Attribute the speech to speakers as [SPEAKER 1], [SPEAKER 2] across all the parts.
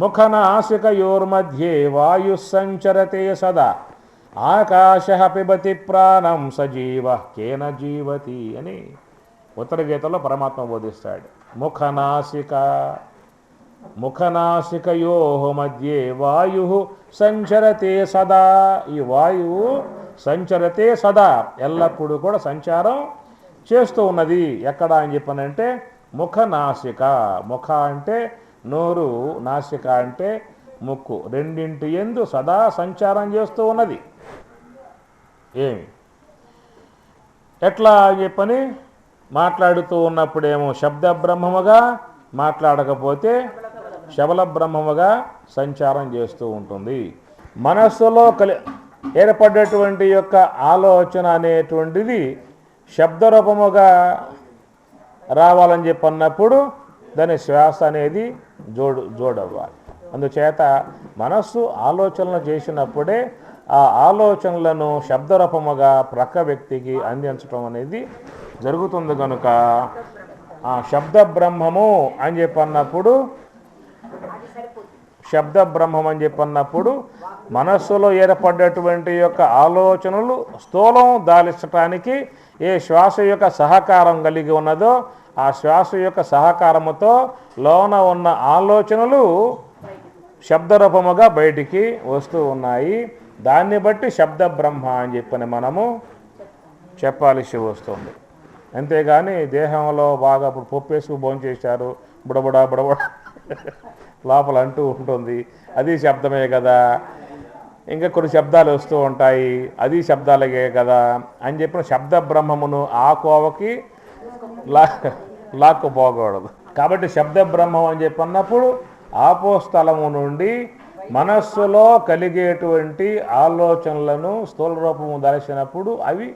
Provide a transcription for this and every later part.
[SPEAKER 1] ముఖనాసికయోర్मध्ये వాయు సంచరతే సదా ఆకాశ పిబతి ప్రాణం సజీవ కేన జీవతి అని ఉత్తర గీతలో పరమాత్మ బోధిస్తాడు. ముఖనాసికయో మధ్యే వాయు సంచరతే సదా. ఈ వాయువు సంచరతే సదా, ఎల్లప్పుడూ కూడా సంచారం చేస్తూ ఉన్నది. ఎక్కడ అని చెప్పనంటే ముఖనాసిక. ముఖ అంటే నోరు, నాసిక అంటే ముక్కు, రెండింటి యందు సదా సంచారం చేస్తూ ఉన్నది. ఏమి ఎట్లా అని చెప్పని మాట్లాడుతూ ఉన్నప్పుడేమో శబ్ద బ్రహ్మముగా, మాట్లాడకపోతే శబల బ్రహ్మముగా సంచారం చేస్తూ ఉంటుంది. మనస్సులో ఏర్పడేటువంటి యొక్క ఆలోచన అనేటువంటిది శబ్దరూపముగా రావాలని చెప్పన్నప్పుడు దాని శ్వాస అనేది జోడవ్వాలి. అందుచేత మనస్సు ఆలోచనలు చేసినప్పుడే ఆ ఆలోచనలను శబ్దరూపముగా ప్రక్క వ్యక్తికి అందించడం అనేది జరుగుతుంది. కనుక ఆ శబ్ద బ్రహ్మము అని చెప్పన్నప్పుడు మనస్సులో ఏర్పడ్డటువంటి యొక్క ఆలోచనలు స్థూలం దాల్చడానికి ఏ శ్వాస యొక్క సహకారం కలిగి ఉన్నదో ఆ శ్వాస యొక్క సహకారముతో లోన ఉన్న ఆలోచనలు శబ్దరూపముగా బయటికి వస్తూ ఉన్నాయి. దాన్ని బట్టి శబ్ద బ్రహ్మ అని చెప్పని మనము చెప్పాల్సి వస్తుంది. అంతేగాని దేహంలో బాగా ఇప్పుడు పప్పేసుకు భోంచేశారు, బుడబుడ బుడబుడ లోపల అంటూ ఉంటుంది, అది శబ్దమే కదా. ఇంకా కొన్ని శబ్దాలు వస్తూ ఉంటాయి, అది శబ్దాలకే కదా అని చెప్పిన శబ్ద బ్రహ్మమును ఆ కోవకి లాక్కుపోకూడదు. కాబట్టి శబ్ద బ్రహ్మం అని చెప్పన్నప్పుడు ఆపోస్థలము నుండి మనస్సులో కలిగేటువంటి ఆలోచనలను స్థూల రూపము దర్శినప్పుడు అవి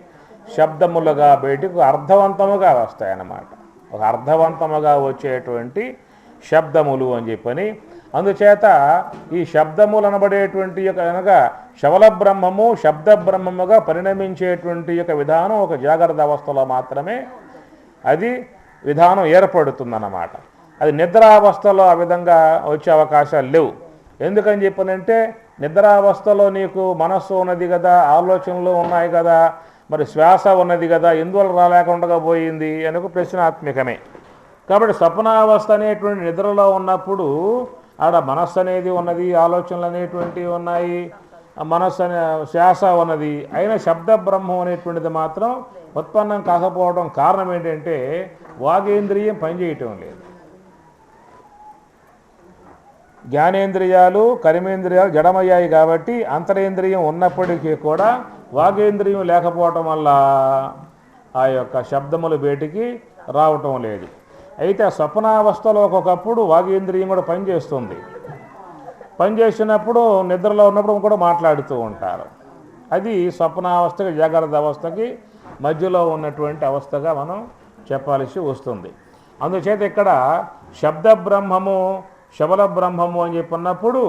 [SPEAKER 1] శబ్దములుగా బయటకు అర్థవంతముగా వస్తాయన్నమాట. ఒక అర్థవంతముగా వచ్చేటువంటి శబ్దములు అని చెప్పని. అందుచేత ఈ శబ్దములు అనబడేటువంటి యొక్క అనగా శవల బ్రహ్మము శబ్ద బ్రహ్మముగా పరిణమించేటువంటి యొక్క విధానం ఒక జాగ్రత్త అవస్థలో మాత్రమే అది విధానం ఏర్పడుతుందన్నమాట. అది నిద్రావస్థలో ఆ విధంగా వచ్చే అవకాశాలు లేవు. ఎందుకని చెప్పనంటే నిద్రావస్థలో నీకు మనస్సు ఉన్నది కదా, ఆలోచనలు ఉన్నాయి కదా, మరి శ్వాస ఉన్నది కదా, ఎందువల్ల రాలేకుండా పోయింది అని ఒక ప్రశ్నాత్మకమే. కాబట్టి స్వప్నావస్థ అనేటువంటి నిద్రలో ఉన్నప్పుడు ఆడ మనస్సు అనేది ఉన్నది, ఆలోచనలు అనేటువంటివి ఉన్నాయి, మనస్సు అనే శ్వాస ఉన్నది. అయినా శబ్ద బ్రహ్మం అనేటువంటిది మాత్రం ఉత్పన్నం కాకపోవడం కారణం ఏంటంటే వాగేంద్రియం పనిచేయటం లేదు. జ్ఞానేంద్రియాలు కర్మేంద్రియాలు జడమయ్యాయి కాబట్టి అంతరేంద్రియం ఉన్నప్పటికీ కూడా వాగేంద్రియం లేకపోవటం వల్ల ఆ యొక్క శబ్దములు బయటికి రావటం లేదు. అయితే స్వప్నావస్థలో ఒకప్పుడు వాగేంద్రియం కూడా పనిచేస్తుంది. పనిచేసినప్పుడు నిద్రలో ఉన్నప్పుడు కూడా మాట్లాడుతూ ఉంటారు. అది స్వప్నావస్థకి జాగ్రత్త అవస్థకి మధ్యలో ఉన్నటువంటి అవస్థగా మనం చెప్పాల్సి వస్తుంది. అందుచేత ఇక్కడ శబ్ద బ్రహ్మము శబల బ్రహ్మము అని చెప్పినప్పుడు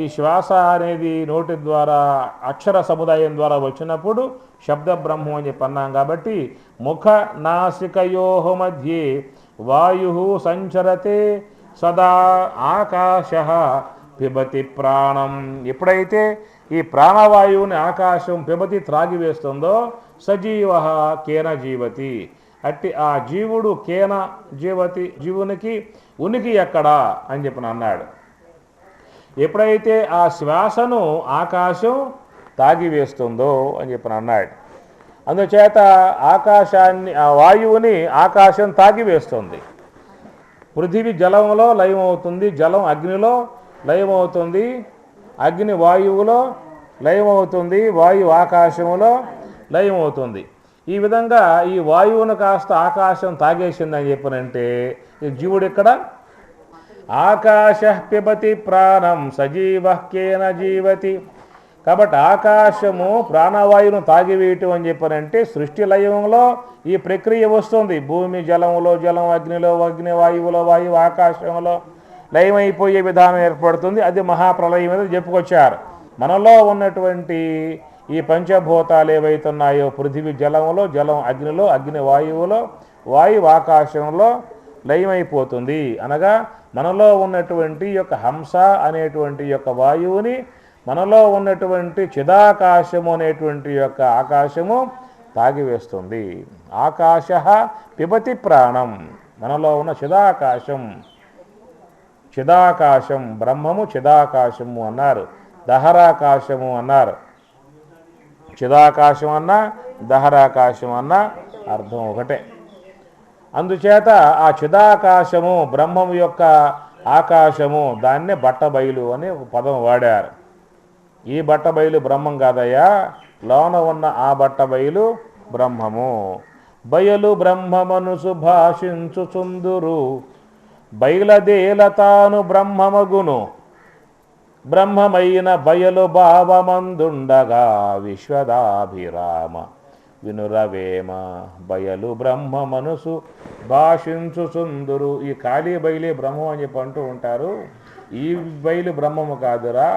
[SPEAKER 1] ఈ శ్వాస అనేది నోటి ద్వారా అక్షర సముదాయం ద్వారా వచ్చినప్పుడు శబ్ద బ్రహ్మం అని చెప్పి అన్నాం. కాబట్టి ముఖ నాసికయో మధ్యే వాయు సంచరతే సదా ఆకాశ పిబతి ప్రాణం. ఎప్పుడైతే ఈ ప్రాణవాయువుని ఆకాశం పిబతి త్రాగివేస్తుందో సజీవ కేన జీవతి, అట్టి ఆ జీవుడు కేన జీవతి, జీవునికి ఉనికి ఎక్కడా అని చెప్పిన అన్నాడు. ఎప్పుడైతే ఆ శ్వాసను ఆకాశం తాగివేస్తుందో అని చెప్పిన అన్నాడు. అందుచేత ఆకాశాన్ని ఆ వాయువుని ఆకాశం తాగివేస్తుంది. పృథివీ జలంలో లయమవుతుంది, జలం అగ్నిలో లయమవుతుంది, అగ్ని వాయువులో లయమవుతుంది, వాయువు ఆకాశంలో లయమవుతుంది. ఈ విధంగా ఈ వాయువును కాస్త ఆకాశం తాగేసిందని చెప్పనంటే ఈ జీవుడు ఇక్కడ ఆకాశ పిబతి ప్రాణం సజీవ కేన జీవతి. కాబట్టి ఆకాశము ప్రాణవాయువును తాగివేయటం అని చెప్పనంటే సృష్టి లయంలో ఈ ప్రక్రియ వస్తుంది. భూమి జలంలో జలం, అగ్నిలో అగ్ని, వాయువులో వాయువు, ఆకాశంలో లయమైపోయే విధానం ఏర్పడుతుంది. అది మహాప్రలయం మీద చెప్పుకొచ్చారు. మనలో ఉన్నటువంటి ఈ పంచభూతాలు ఏవైతున్నాయో పృథివీ జలంలో, జలం అగ్నిలో, అగ్ని వాయువులో, వాయువు ఆకాశంలో, లయమైపోతుంది. అనగా మనలో ఉన్నటువంటి యొక్క హంస అనేటువంటి యొక్క వాయువుని మనలో ఉన్నటువంటి చిదాకాశము అనేటువంటి యొక్క ఆకాశము తాగివేస్తుంది. ఆకాశ పిబతి ప్రాణం, మనలో ఉన్న చిదాకాశం బ్రహ్మము చిదాకాశము అన్నారు, దహరాకాశము అన్నారు. చిదాకాశం అన్నా దహరాకాశం అన్నా అర్థం ఒకటే. అందుచేత ఆ చిదాకాశము బ్రహ్మము యొక్క ఆకాశము దాన్నే బట్టబయలు అని ఒక పదం వాడారు. ఈ బట్టబయలు బ్రహ్మం కాదయ్యా, లోన ఉన్న ఆ బట్టబయలు బ్రహ్మము. బయలు బ్రహ్మమనుసు భాషించుచుందురు, బయలదేలతాను బ్రహ్మమగును. బ్రహ్మమైన బయలు భావమందుండగా విశ్వదాభిరామ వినురవేమ. బయలు బ్రహ్మ మనసు భాషించుచుందురు. ఈ ఖాళీ బయలే బ్రహ్మం అని చెప్పి అంటూ ఉంటారు. ఈ బయలు బ్రహ్మము కాదురా,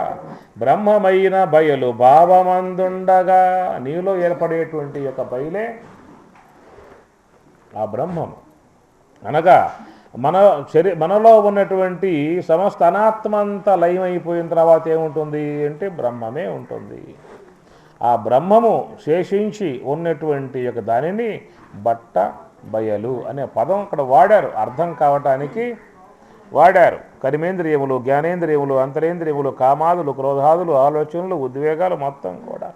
[SPEAKER 1] బ్రహ్మమైన బయలు భావమందుండగా, నీలో ఏర్పడేటువంటి యొక్క బయలే ఆ బ్రహ్మము. అనగా మనలో ఉన్నటువంటి సమస్త అనాత్మ అంతా లయమైపోయిన తర్వాత ఏముంటుంది అంటే బ్రహ్మమే ఉంటుంది. ఆ బ్రహ్మము శేషించి ఉన్నటువంటి యొక్క దానిని బట్ట బయలు అనే పదం అక్కడ వాడారు, అర్థం కావటానికి వాడారు. కర్మేంద్రియములు, జ్ఞానేంద్రియములు, అంతరేంద్రియములు, కామాదులు, క్రోధాదులు, ఆలోచనలు, ఉద్వేగాలు మొత్తం కూడా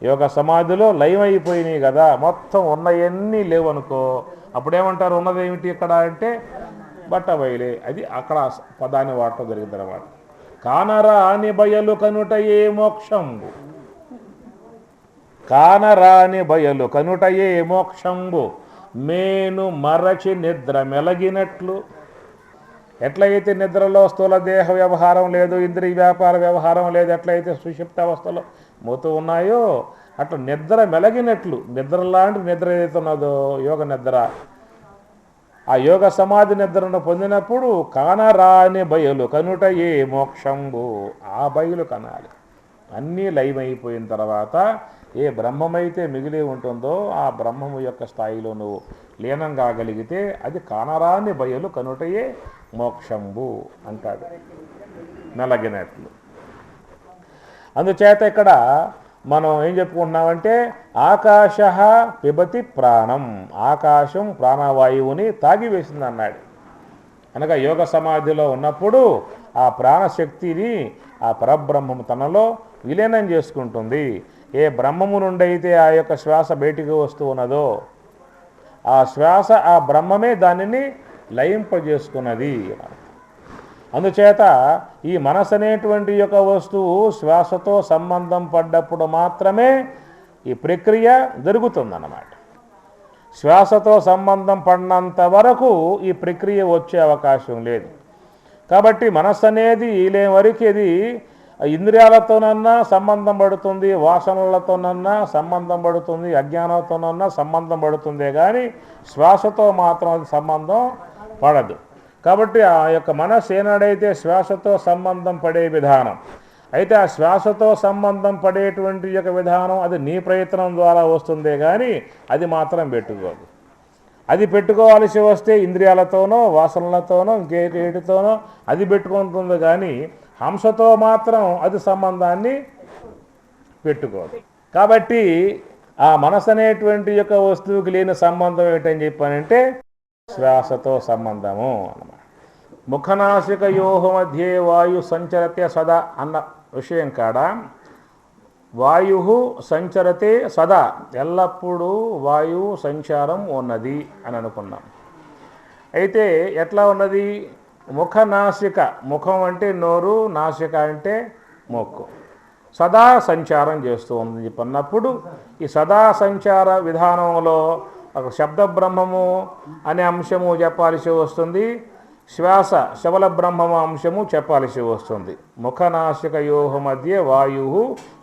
[SPEAKER 1] యోగ సమాధిలో లయమైపోయినాయి కదా. మొత్తం ఉన్నవన్నీ లేవనుకో, అప్పుడేమంటారు ఉన్నదేమిటి ఇక్కడ అంటే బట్టబయలే. అది అక్కడ పదాన్ని వాడటం జరిగింది అన్నమాట. కానరాని బయలు కనుటయే మోక్షంబు, కానరాని బయలు కనుటయే మోక్షంబు, మేను మరచి నిద్ర మెలగినట్లు. ఎట్లయితే నిద్రలో స్థూల దేహ వ్యవహారం లేదు, ఇంద్రియ వ్యాపార వ్యవహారం లేదు, ఎట్లయితే సుషిప్త అవస్థలో మోతూ ఉన్నాయో అట్లా నిద్ర మెలగినట్లు, నిద్ర లాంటి నిద్ర ఏదైతే ఉన్నదో యోగ నిద్ర, ఆ యోగ సమాధి నిద్రను పొందినప్పుడు కానరాని బయలు కనుట ఏ మోక్షంబు, ఆ బయలు కనాలి. అన్నీ లయమైపోయిన తర్వాత ఏ బ్రహ్మమైతే మిగిలి ఉంటుందో ఆ బ్రహ్మము యొక్క స్థాయిలో నువ్వు లీనం కాగలిగితే అది కానరాని బయలు కనుటయే మోక్షంబు అంటాడు, మెలగినట్లు. అందుచేత ఇక్కడ మనం ఏం చెప్పుకుంటున్నామంటే ఆకాశ పిబతి ప్రాణం, ఆకాశం ప్రాణవాయువుని తాగివేసింది అన్నాడు. అనగా యోగ సమాధిలో ఉన్నప్పుడు ఆ ప్రాణశక్తిని ఆ పరబ్రహ్మము తనలో విలీనం చేసుకుంటుంది. ఏ బ్రహ్మము నుండి అయితే ఆ యొక్క శ్వాస బయటికి వస్తూ ఉన్నదో ఆ శ్వాస ఆ బ్రహ్మమే దానిని లయింపజేసుకున్నది. అందుచేత ఈ మనసు అనేటువంటి యొక్క వస్తువు శ్వాసతో సంబంధం పడ్డప్పుడు మాత్రమే ఈ ప్రక్రియ జరుగుతుందన్నమాట. శ్వాసతో సంబంధం పడినంత వరకు ఈ ప్రక్రియ వచ్చే అవకాశం లేదు. కాబట్టి మనస్సు అనేది వరకు ఇది ఇంద్రియాలతోనన్నా సంబంధం పడుతుంది, వాసనలతోనన్నా సంబంధం పడుతుంది, అజ్ఞానంతోనన్నా సంబంధం పడుతుందే కానీ శ్వాసతో మాత్రం అది సంబంధం పడదు. కాబట్టి ఆ యొక్క మనస్సు ఏనాడైతే శ్వాసతో సంబంధం పడే విధానం అయితే ఆ శ్వాసతో సంబంధం పడేటువంటి యొక్క విధానం అది నీ ప్రయత్నం ద్వారా వస్తుందే కానీ అది మాత్రం పెట్టుకోదు. అది పెట్టుకోవాల్సి వస్తే ఇంద్రియాలతోనో వాసనలతోనో ఇంకేటితోనో అది పెట్టుకుంటుంది కానీ హంసతో మాత్రం అది సంబంధాన్ని పెట్టుకోదు. కాబట్టి ఆ మనసు అనేటువంటి యొక్క వస్తువుకి లేని సంబంధం ఏంటని చెప్పానంటే శ్వాసతో సంబంధము అన్నమాట. ముఖనాసికయోహ మధ్యే వాయు సంచరతే సదా అన్న విషయం కాడ వాయు సంచరతే సదా, ఎల్లప్పుడూ వాయువు సంచారం ఉన్నది అని అనుకున్నాం. అయితే ఎట్లా ఉన్నది? ముఖనాసిక, ముఖం అంటే నోరు, నాసిక అంటే మొక్కు, సదా సంచారం చేస్తూ ఉందని చెప్పన్నప్పుడు ఈ సదా సంచార విధానంలో ఒక శబ్ద బ్రహ్మము అనే అంశము చెప్పాల్సి వస్తుంది, శ్వాస శబల బ్రహ్మము అంశము చెప్పాల్సి వస్తుంది. ముఖనాసికయోహ మధ్య వాయు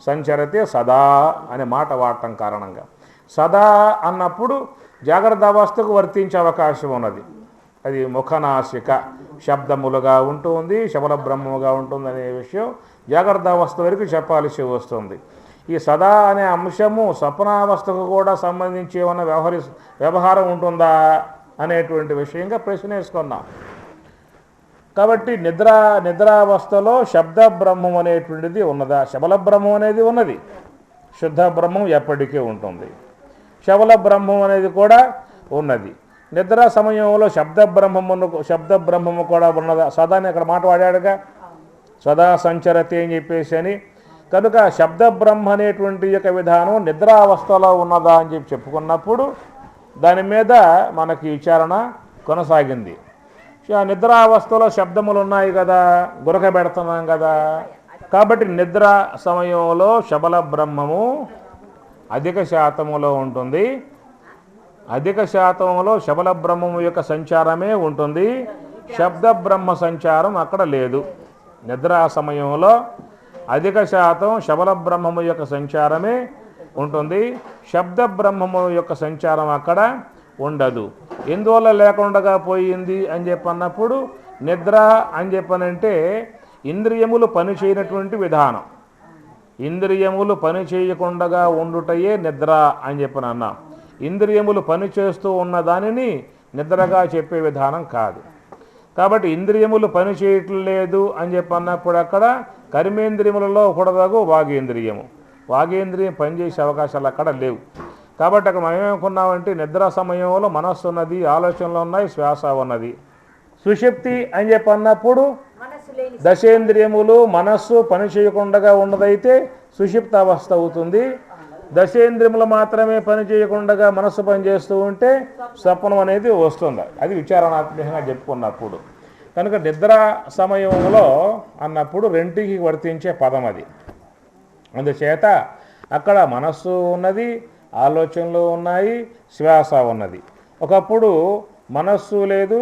[SPEAKER 1] సంచరతే సదా అనే మాట వాడటం కారణంగా సదా అన్నప్పుడు జాగ్రత్త అవస్థకు వర్తించే అవకాశం ఉన్నది. అది ముఖనాసిక శబ్దములుగా ఉంటుంది, శబల బ్రహ్మముగా ఉంటుంది అనే విషయం జాగ్రత్త అవస్థ వరకు చెప్పాల్సి వస్తుంది. ఈ సదా అనే అంశము స్వప్నావస్థకు కూడా సంబంధించి ఏమన్నా వ్యవహారం ఉంటుందా అనేటువంటి విషయంగా ప్రశ్న వేసుకున్నాం. కాబట్టి నిద్రావస్థలో శబ్ద బ్రహ్మం అనేటువంటిది ఉన్నదా? శబల బ్రహ్మం అనేది ఉన్నది. శుద్ధ బ్రహ్మం ఎప్పటికీ ఉంటుంది. శబల బ్రహ్మం అనేది కూడా ఉన్నది. నిద్ర సమయంలో శబ్ద బ్రహ్మము కూడా ఉన్నదా? సదాని అక్కడ మాట వాడాడుగా, సదా సంచరతి అని చెప్పేసి అని. కనుక శబ్ద బ్రహ్మ అనేటువంటి యొక్క విధానం నిద్రావస్థలో ఉన్నదా అని చెప్పి చెప్పుకున్నప్పుడు దాని మీద మనకి విచారణ కొనసాగింది. నిద్రావస్థలో శబ్దములు ఉన్నాయి కదా, గురకబెడుతున్నాం కదా. కాబట్టి నిద్ర సమయంలో శబల బ్రహ్మము అధిక శాతములో ఉంటుంది. అధిక శాతంలో శబల బ్రహ్మము యొక్క సంచారమే ఉంటుంది. శబ్ద బ్రహ్మ సంచారం అక్కడ లేదు. నిద్రా సమయంలో అధిక శాతం శబల బ్రహ్మము యొక్క సంచారమే ఉంటుంది. శబ్ద బ్రహ్మము యొక్క సంచారం అక్కడ ఉండదు. ఎందువల్ల లేకుండా పోయింది అని చెప్పన్నప్పుడు నిద్ర అని చెప్పనంటే ఇంద్రియములు పని చేయనటువంటి విధానం. ఇంద్రియములు పని చేయకుండా ఉండుటయే నిద్ర అని చెప్పనన్నా. ఇంద్రియములు పని చేస్తూ ఉన్న దానిని నిద్రగా చెప్పే విధానం కాదు. కాబట్టి ఇంద్రియములు పని చేయట్లేదు అని చెప్పన్నప్పుడు అక్కడ కర్మేంద్రియములలో కూడదగు వాగేంద్రియము. వాగేంద్రియం పనిచేసే అవకాశాలు అక్కడ లేవు. కాబట్టి అక్కడ మనం ఏమనుకున్నామంటే నిద్ర సమయంలో మనస్సు ఉన్నది, ఆలోచనలు ఉన్నాయి, శ్వాస ఉన్నది. సుషుప్తి అని చెప్పన్నప్పుడు దశేంద్రియములు మనస్సు పని చేయకుండా ఉన్నదైతే సుషుప్త అవస్థ అవుతుంది. దశేంద్రియములు మాత్రమే పని చేయకుండా మనస్సు పనిచేస్తూ ఉంటే స్వప్నం అనేది వస్తుంది. అది విచారణాత్మకంగా చెప్పుకున్నప్పుడు. కనుక నిద్ర సమయంలో అన్నప్పుడు రెంటికి వర్తించే పదం అది. అందుచేత అక్కడ మనస్సు ఉన్నది, ఆలోచనలు ఉన్నాయి, శ్వాస ఉన్నది. ఒకప్పుడు మనస్సు లేదు,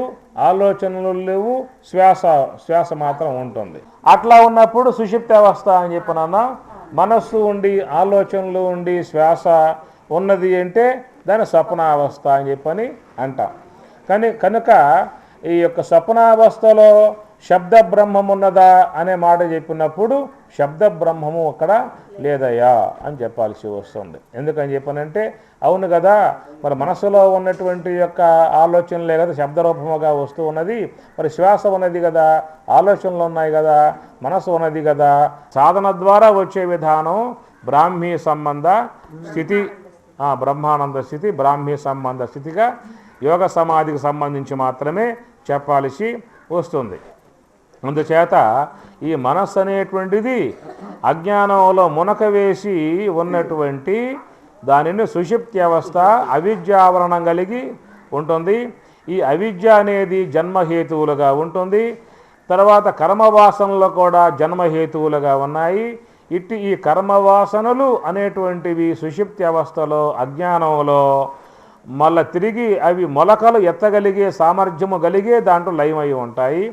[SPEAKER 1] ఆలోచనలు లేవు, శ్వాస మాత్రం ఉంటుంది. అట్లా ఉన్నప్పుడు సుషుప్తి అవస్థ అని చెప్పినా మనస్సు ఉండి ఆలోచనలు ఉండి శ్వాస ఉన్నది అంటే దాని స్వప్నావస్థ అని చెప్పని అంటాం. కనుక ఈ యొక్క స్వప్నావస్థలో శబ్ద బ్రహ్మం ఉన్నదా అనే మాట చెప్పినప్పుడు శబ్ద బ్రహ్మము అక్కడ లేదయ్యా అని చెప్పాల్సి వస్తుంది. ఎందుకని చెప్పనంటే అవును కదా, మరి మనసులో ఉన్నటువంటి యొక్క ఆలోచనలే కదా శబ్దరూపముగా వస్తూ ఉన్నది. మరి శ్వాస ఉన్నది కదా, ఆలోచనలు ఉన్నాయి కదా, మనసు ఉన్నది కదా. సాధన ద్వారా వచ్చే విధానం బ్రాహ్మీ సంబంధ స్థితి, బ్రహ్మానంద స్థితి, బ్రాహ్మీ సంబంధ స్థితిగా యోగ సమాధికి సంబంధించి మాత్రమే చెప్పాల్సి వస్తుంది. అందుచేత ఈ మనస్సు అనేటువంటిది అజ్ఞానంలో మునక వేసి ఉన్నటువంటి దానిని సుషుప్తి అవస్థ అవిద్యావరణం కలిగి ఉంటుంది. ఈ అవిద్య అనేది జన్మహేతువులుగా ఉంటుంది. తర్వాత కర్మవాసనలు కూడా జన్మహేతువులుగా ఉన్నాయి. ఈ కర్మవాసనలు అనేటువంటివి సుషుప్తి అవస్థలో అజ్ఞానంలో మళ్ళీ తిరిగి అవి మొలకలు ఎత్తగలిగే సామర్థ్యము కలిగే దాంట్లో లయమై ఉంటాయి.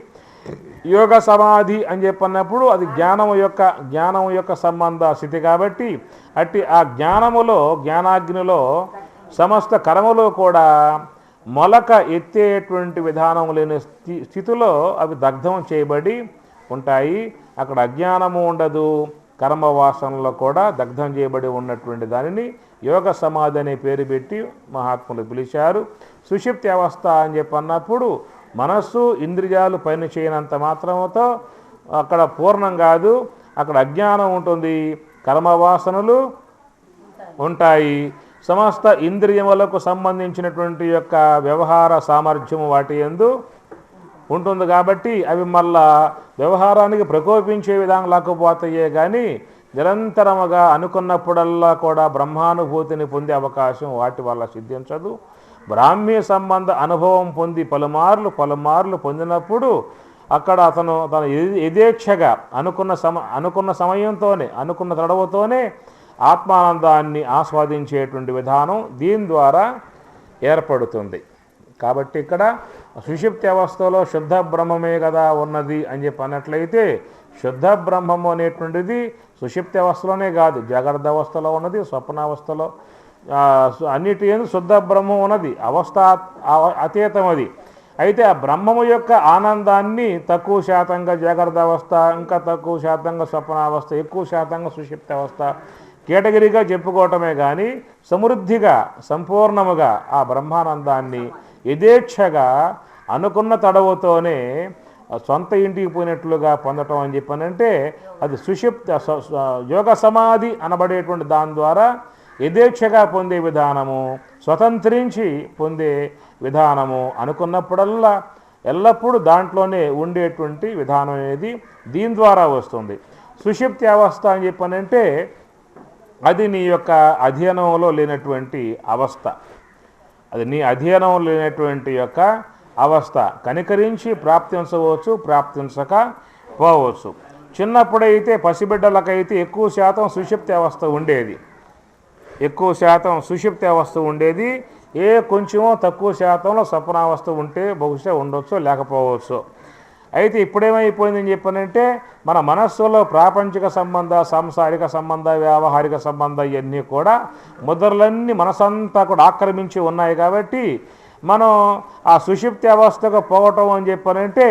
[SPEAKER 1] యోగ సమాధి అని చెప్పన్నప్పుడు అది జ్ఞానం యొక్క సంబంధ స్థితి కాబట్టి అట్టి ఆ జ్ఞానాగ్నిలో సమస్త కర్మలు కూడా మొలక ఎత్తేటువంటి విధానం లేని స్థితిలో అవి దగ్ధం చేయబడి ఉంటాయి. అక్కడ అజ్ఞానము ఉండదు, కర్మవాసనలో కూడా దగ్ధం చేయబడి ఉన్నటువంటి దానిని యోగ సమాధి అనే పేరు పెట్టి మహాత్ములు పిలిచారు. సుషుప్తి అవస్థ అని చెప్పన్నప్పుడు మనస్సు ఇంద్రియాలు పని చేయనంత మాత్రంతో అక్కడ పూర్ణం కాదు. అక్కడ అజ్ఞానం ఉంటుంది, కర్మవాసనలు ఉంటాయి, సమస్త ఇంద్రియములకు సంబంధించినటువంటి యొక్క వ్యవహార సామర్థ్యము వాటి యందు ఉంటుంది. కాబట్టి అవి మళ్ళా వ్యవహారానికి ప్రకోపించే విధానం లేకపోతాయే కానీ నిరంతరముగా అనుకున్నప్పుడల్లా కూడా బ్రహ్మానుభూతిని పొందే అవకాశం వాటి వల్ల సిద్ధించదు. బ్రాహ్మీ సంబంధ అనుభవం పొంది పలుమార్లు పొందినప్పుడు అక్కడ అతను తన యథేచ్ఛగా అనుకున్న సమయంతోనే అనుకున్న తడవతోనే ఆత్మానందాన్ని ఆస్వాదించేటువంటి విధానం దీని ద్వారా ఏర్పడుతుంది. కాబట్టి ఇక్కడ సుషుప్తి అవస్థలో శుద్ధ బ్రహ్మమే కదా ఉన్నది అని చెప్పి అన్నట్లయితే శుద్ధ బ్రహ్మము అనేటువంటిది సుషుప్తి అవస్థలోనే కాదు, జాగ్రత్త అవస్థలో ఉన్నది, స్వప్నావస్థలో అన్నిటి ఎందు శుద్ధ బ్రహ్మం ఉన్నది. అవస్థ అతీతం అది. అయితే ఆ బ్రహ్మము యొక్క ఆనందాన్ని తక్కువ శాతంగా జాగ్రత్త అవస్థ, ఇంకా తక్కువ శాతంగా స్వప్నావస్థ, ఎక్కువ శాతంగా సుషుప్తి అవస్థ కేటగిరీగా చెప్పుకోవటమే కానీ సమృద్ధిగా సంపూర్ణముగా ఆ బ్రహ్మానందాన్ని యథేచ్ఛగా అనుకున్న తడవుతోనే సొంత ఇంటికి పోయినట్లుగా పొందటం అని చెప్పానంటే అది సుషుప్తి యోగ సమాధి అనబడేటువంటి దాని ద్వారా యథేచ్ఛగా పొందే విధానము, స్వతంత్రించి పొందే విధానము అనుకున్నప్పుడల్లా ఎల్లప్పుడూ దాంట్లోనే ఉండేటువంటి విధానం అనేది దీని ద్వారా వస్తుంది. సుషుప్తి అవస్థ అని చెప్పానంటే అది నీ యొక్క అధ్యయనంలో లేనటువంటి అవస్థ, అది నీ అధ్యయనం లేనటువంటి యొక్క అవస్థ. కనికరించి ప్రాప్తించవచ్చు, ప్రాప్తించక పోవచ్చు. చిన్నప్పుడైతే పసిబిడ్డలకైతే ఎక్కువ శాతం సుషుప్తి అవస్థ ఉండేది, ఎక్కువ శాతం సుషుప్తి అవస్థ ఉండేది. కొంచెమో తక్కువ శాతంలో స్వప్నావస్థ ఉంటే బహుశా ఉండొచ్చు, లేకపోవచ్చు. అయితే ఇప్పుడేమైపోయిందని చెప్పానంటే మన మనస్సులో ప్రాపంచిక సంబంధ, సాంసారిక సంబంధ, వ్యావహారిక సంబంధ ఇవన్నీ కూడా ముద్రలన్నీ మనసంతా కూడా ఆక్రమించి ఉన్నాయి. కాబట్టి మనం ఆ సుషుప్తి అవస్థకు పోవటం అని చెప్పానంటే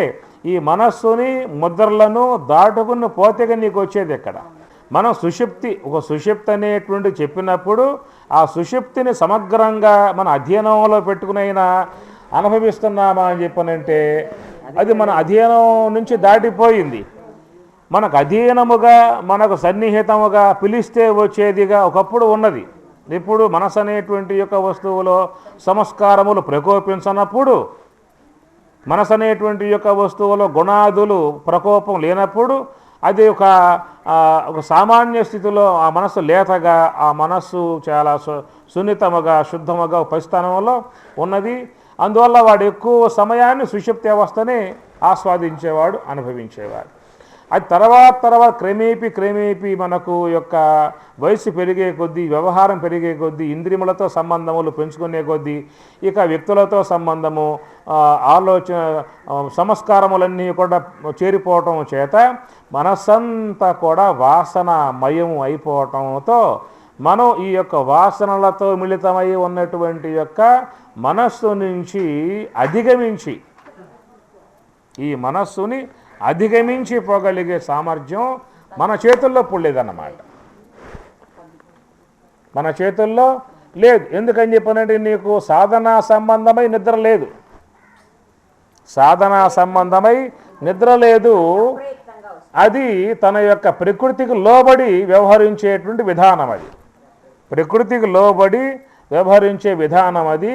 [SPEAKER 1] ఈ మనస్సుని ముద్రలను దాటుకుని పోతేగా నీకు వచ్చేది ఎక్కడ. మనం ఒక సుషుప్తి అనేటువంటి చెప్పినప్పుడు ఆ సుషుప్తిని సమగ్రంగా మన అధ్యయనంలో పెట్టుకునైనా అనుభవిస్తున్నామా అని చెప్పానంటే అది మన అధ్యయనం నుంచి దాటిపోయింది. మనకు అధీనముగా, మనకు సన్నిహితముగా పిలిస్తే వచ్చేదిగా ఒకప్పుడు ఉన్నది. ఇప్పుడు మనసు అనేటువంటి యొక్క వస్తువులో సంస్కారములు ప్రకోపించినప్పుడు, మనసు అనేటువంటి యొక్క వస్తువులో గుణాదులు ప్రకోపం లేనప్పుడు అది ఒక సామాన్య స్థితిలో ఆ మనసు లేతగా, ఆ మనస్సు చాలా సున్నితముగా, శుద్ధముగా పరిస్థానంలో ఉన్నది. అందువల్ల వాడు ఎక్కువ సమయాన్ని సుషుప్తి అవస్థనే ఆస్వాదించేవాడు, అనుభవించేవాడు. అది తర్వాత క్రమేపీ మనకు యొక్క వయసు పెరిగే కొద్దీ, వ్యవహారం పెరిగే కొద్దీ, ఇంద్రియములతో సంబంధములు పెంచుకునే కొద్దీ, ఇక వ్యక్తులతో సంబంధము, ఆలోచన, సంస్కారములన్నీ కూడా చేరిపోవటం చేత మనస్సంతా కూడా వాసనమయం అయిపోవటంతో మనం ఈ యొక్క వాసనలతో మిళితమై ఉన్నటువంటి యొక్క మనస్సు నుంచి అధిగమించి, ఈ మనస్సుని అధిగమించి పోగలిగే సామర్థ్యం మన చేతుల్లో పుడలేదన్నమాట, మన చేతుల్లో లేదు. ఎందుకని చెప్పనంటే నీకు సాధనా సంబంధమై నిద్ర లేదు, సాధనా సంబంధమై నిద్ర లేదు. అది తన యొక్క ప్రకృతికి లోబడి వ్యవహరించేటువంటి విధానం, అది ప్రకృతికి లోబడి వ్యవహరించే విధానం. అది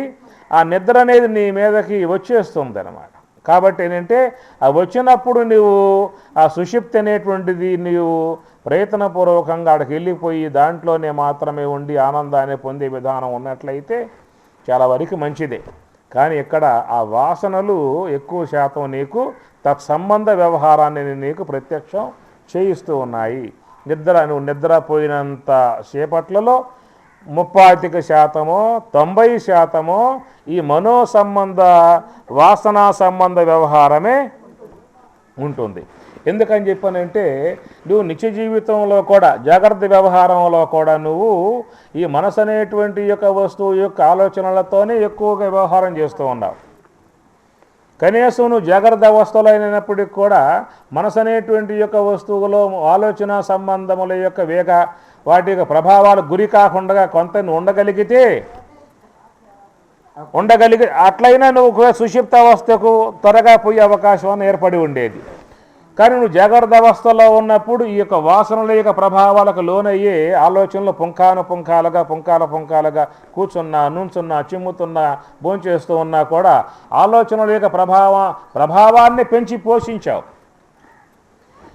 [SPEAKER 1] ఆ నిద్ర అనేది నీ మీదకి వచ్చేస్తుంది అన్నమాట. కాబట్టి ఏంటంటే ఆ వచ్చినప్పుడు నువ్వు ఆ సుషుప్తి అనేటువంటిది నీవు ప్రయత్నపూర్వకంగా అక్కడికి వెళ్ళిపోయి దాంట్లోనే మాత్రమే ఉండి ఆనందాన్ని పొందే విధానం ఉన్నట్లయితే చాలా వరకు మంచిదే. కానీ ఇక్కడ ఆ వాసనలు ఎక్కువ శాతం నీకు తత్సంబంధ వ్యవహారాన్ని నీకు ప్రత్యక్షం చేయిస్తూ ఉన్నాయి. నువ్వు నిద్రపోయినంత సేపట్లలో 35%, 90% ఈ మనో సంబంధ, వాసనా సంబంధ వ్యవహారమే ఉంటుంది. ఎందుకని చెప్పానంటే నువ్వు నిత్య జీవితంలో కూడా, జాగ్రత్త వ్యవహారంలో కూడా నువ్వు ఈ మనసు అనేటువంటి యొక్క వస్తువు యొక్క ఆలోచనలతోనే ఎక్కువగా వ్యవహారం చేస్తూ ఉన్నావు. కనీసం నువ్వు జాగ్రత్త అవస్థలో అయినప్పటికీ కూడా మనసు అనేటువంటి యొక్క వస్తువులో ఆలోచన సంబంధముల యొక్క వాటి యొక్క ప్రభావాలు గురి కాకుండా కొంత ఉండగలిగితే అట్లయినా నువ్వు సుషుప్త అవస్థకు త్వరగా పోయే అవకాశం ఏర్పడి ఉండేది. కానీ నువ్వు జాగ్రత్త అవస్థలో ఉన్నప్పుడు ఈ యొక్క వాసనల యొక్క ప్రభావాలకు లోనయ్యే ఆలోచనలు పుంకాలుగా కూర్చున్నా, నుంచున్నా, చిమ్ముతున్నా, భోంచేస్తూ ఉన్నా కూడా ఆలోచనల యొక్క ప్రభావాన్ని పెంచి పోషించావు.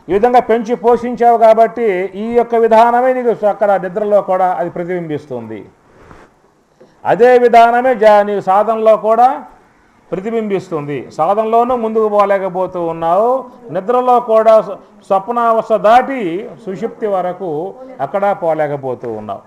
[SPEAKER 1] ఈ విధంగా పెంచి పోషించావు కాబట్టి ఈ యొక్క విధానమే నీకు అక్కడ నిద్రలో కూడా అది ప్రతిబింబిస్తుంది. అదే విధానమే నీకు సాధనలో కూడా ప్రతిబింబిస్తుంది. సాధనలోనూ ముందుకు పోలేకపోతూ ఉన్నావు, నిద్రలో కూడా స్వప్నావస్థ దాటి సుషుప్తి వరకు అక్కడ పోలేకపోతూ ఉన్నావు.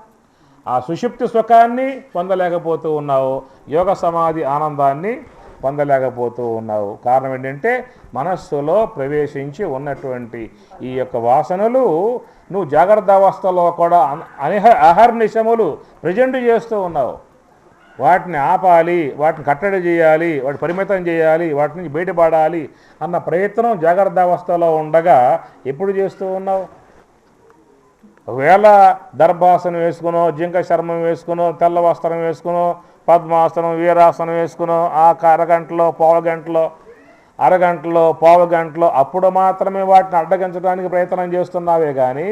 [SPEAKER 1] ఆ సుషుప్తి సుఖాన్ని పొందలేకపోతూ ఉన్నావు, యోగ సమాధి ఆనందాన్ని పొందలేకపోతూ ఉన్నావు. కారణం ఏంటంటే మనస్సులో ప్రవేశించి ఉన్నటువంటి ఈ యొక్క వాసనలు నువ్వు జాగ్రత్త అవస్థలో కూడా అహర్నిశములు ప్రజెంట్ చేస్తూ ఉన్నావు. వాటిని ఆపాలి, వాటిని కట్టడి చేయాలి, వాటి పరిమితం చేయాలి, వాటి నుంచి బయటపడాలి అన్న ప్రయత్నం జాగ్రత్త అవస్థలో ఉండగా ఎప్పుడు చేస్తూ ఉన్నావు? ఒకవేళ దర్భాసనం వేసుకునో, జింక చర్మం వేసుకునో, తెల్ల వస్త్రం వేసుకునో పద్మాసనం వీరాసనం వేసుకునో ఆ అరగంటలో పావు గంటలో అప్పుడు మాత్రమే వాటిని అడ్డగించడానికి ప్రయత్నం చేస్తున్నావే కానీ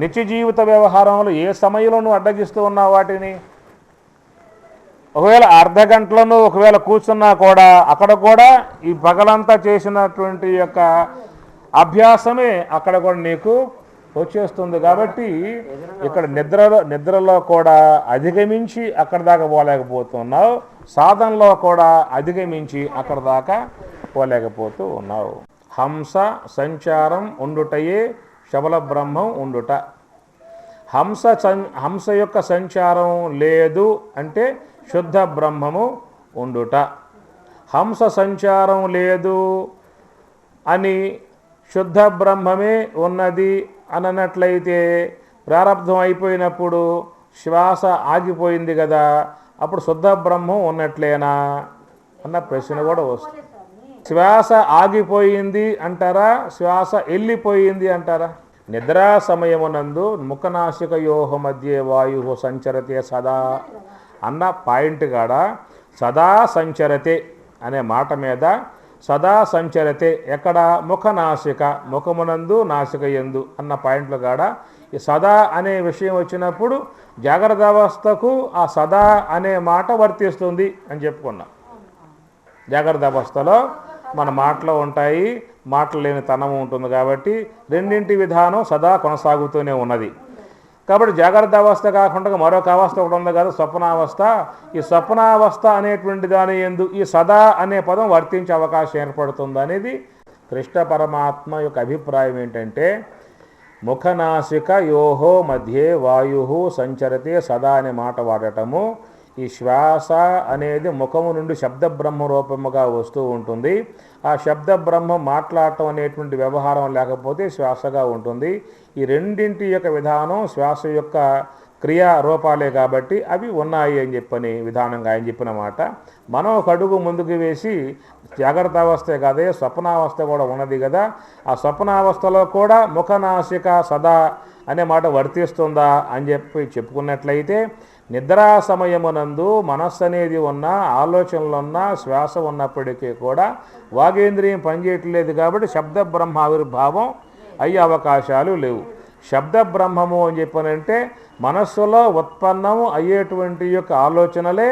[SPEAKER 1] నిత్య జీవిత వ్యవహారంలో ఏ సమయంలో నువ్వు అడ్డగిస్తూ ఉన్నావు వాటిని? ఒకవేళ అర్ధ గంటలను ఒకవేళ కూర్చున్నా కూడా అక్కడ కూడా ఈ పగలంతా చేసినటువంటి యొక్క అభ్యాసమే అక్కడ కూడా నీకు వచ్చేస్తుంది. కాబట్టి ఇక్కడ నిద్రలో కూడా అధిగమించి అక్కడ దాకా పోలేకపోతున్నావు, సాధనలో కూడా అధిగమించి అక్కడ దాకా పోలేకపోతూ ఉన్నావు. హంస సంచారం ఉండుటయే శబల బ్రహ్మం ఉండుట. హంస యొక్క సంచారం లేదు అంటే శుద్ధ బ్రహ్మము ఉండుట. హంస సంచారం లేదు అని శుద్ధ బ్రహ్మమే ఉన్నది అన్నట్లయితే ప్రారంధం అయిపోయినప్పుడు శ్వాస ఆగిపోయింది కదా, అప్పుడు శుద్ధ బ్రహ్మం ఉన్నట్లేనా అన్న ప్రశ్న కూడా వస్తుంది. శ్వాస ఆగిపోయింది అంటారా, శ్వాస వెళ్ళిపోయింది అంటారా? నిద్రా సమయమునందు ముఖనాసికయోహ మధ్య వాయు సంచరతే సదా అన్న పాయింట్ కాడ సదా సంచరతే అనే మాట మీద సదా సంచరతే ఎక్కడ ముఖనాసిక ముఖమునందు నాసిక యందు అన్న పాయింట్లు కాడ ఈ సదా అనే విషయం వచ్చినప్పుడు జాగ్రత్త అవస్థకు ఆ సదా అనే మాట వర్తిస్తుంది అని చెప్పుకున్నాం. జాగ్రత్త అవస్థలో మన మాటలు ఉంటాయి, మాటలు లేని తనము ఉంటుంది కాబట్టి రెండింటి విధానం సదా కొనసాగుతూనే ఉన్నది. కాబట్టి జాగ్రత్త అవస్థ కాకుండా మరొక అవస్థ ఒకటి ఉంది కదా, స్వప్నావస్థ. ఈ స్వప్నావస్థ అనేటువంటి దాని యందు ఈ సదా అనే పదం వర్తించే అవకాశం ఏర్పడుతుంది అనేది కృష్ణ పరమాత్మ యొక్క అభిప్రాయం. ఏంటంటే ముఖనాసిక యోహో మధ్యే వాయు సంచరతే సదా అనే మాట వాడటము, ఈ శ్వాస అనేది ముఖము నుండి శబ్ద బ్రహ్మ రూపముగా వస్తూ ఉంటుంది. ఆ శబ్ద బ్రహ్మం మాట్లాడటం అనేటువంటి వ్యవహారం లేకపోతే శ్వాసగా ఉంటుంది. ఈ రెండింటి యొక్క విధానం శ్వాస యొక్క క్రియా రూపాలే కాబట్టి అవి ఉన్నాయి అని చెప్పని విధానంగా ఆయన చెప్పిన మాట. మనం ఒక అడుగు ముందుకు వేసి జాగ్రత్త అవస్థే కాదే స్వప్నావస్థ కూడా ఉన్నది కదా, ఆ స్వప్నావస్థలో కూడా ముఖనాసిక సదా అనే మాట వర్తిస్తుందా అని చెప్పుకున్నట్లయితే నిద్రా సమయమునందు మనస్సు అనేది ఉన్నా, ఆలోచనలు ఉన్నా, శ్వాస ఉన్నప్పటికీ కూడా వాగేంద్రియం పనిచేయట్లేదు కాబట్టి శబ్ద బ్రహ్మ ఆవిర్భావం అయ్యే అవకాశాలు లేవు. శబ్ద బ్రహ్మము అని చెప్పనంటే మనస్సులో ఉత్పన్నము అయ్యేటువంటి యొక్క ఆలోచనలే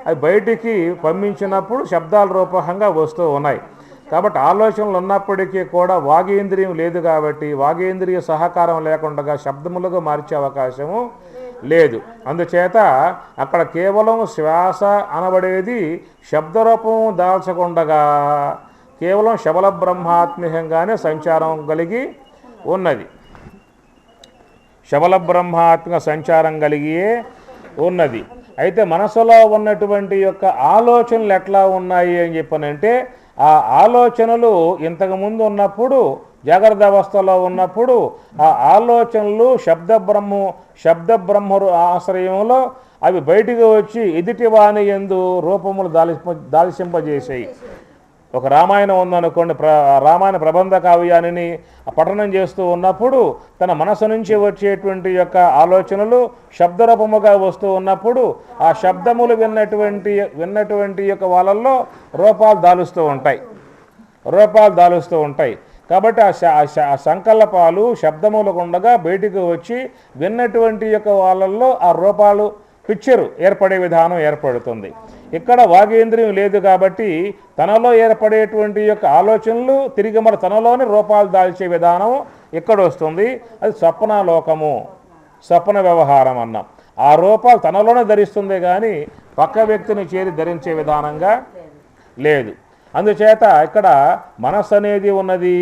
[SPEAKER 1] అవి బయటికి పంపించినప్పుడు శబ్దాల రూపకంగా వస్తూ ఉన్నాయి. కాబట్టి ఆలోచనలు ఉన్నప్పటికీ కూడా వాగేంద్రియం లేదు కాబట్టి వాగేంద్రియ సహకారం లేకుండా శబ్దములుగా మార్చే అవకాశము లేదు. అందుచేత అక్కడ కేవలం శ్వాస అనబడేది శబ్దరూపం దాల్చకుండగా కేవలం శబల బ్రహ్మాత్మికంగానే సంచారం కలిగి ఉన్నది. శబల బ్రహ్మాత్మిక సంచారం కలిగియే ఉన్నది. అయితే మనసులో ఉన్నటువంటి యొక్క ఆలోచనలు ఎట్లా ఉన్నాయి అని చెప్పనంటే ఆ ఆలోచనలు ఇంతకుముందు ఉన్నప్పుడు జాగ్రత్త అవస్థలో ఉన్నప్పుడు ఆ ఆలోచనలు శబ్ద బ్రహ్మ ఆశ్రయంలో అవి బయటికి వచ్చి ఎదుటి వాని యందు రూపములు దాల్చింపజేసాయి. ఒక రామాయణం ఉందనుకోండి, రామాయణ ప్రబంధ కావ్యాన్ని పఠనం చేస్తూ ఉన్నప్పుడు తన మనసు నుంచి వచ్చేటువంటి యొక్క ఆలోచనలు శబ్దరూపముగా వస్తూ ఉన్నప్పుడు ఆ శబ్దములు విన్నటువంటి యొక్క వాళ్ళల్లో రూపాలు దాలుస్తూ ఉంటాయి. కాబట్టి ఆ సంకల్పాలు శబ్దములకు ఉండగా బయటికి వచ్చి విన్నటువంటి యొక్క వాళ్ళల్లో ఆ రూపాలు పిక్చరు ఏర్పడే విధానం ఏర్పడుతుంది. ఇక్కడ వాగేంద్రియం లేదు కాబట్టి తనలో ఏర్పడేటువంటి యొక్క ఆలోచనలు తిరిగి మరి తనలోని రూపాలు దాల్చే విధానం ఇక్కడ వస్తుంది. అది స్వప్నలోకము, స్వప్న వ్యవహారం అన్నాం. ఆ రూపాలు తనలోనే ధరిస్తుంది కానీ పక్క వ్యక్తిని చేరి ధరించే విధానంగా లేదు. అందుచేత ఇక్కడ మనస్సు అనేది ఉన్నది,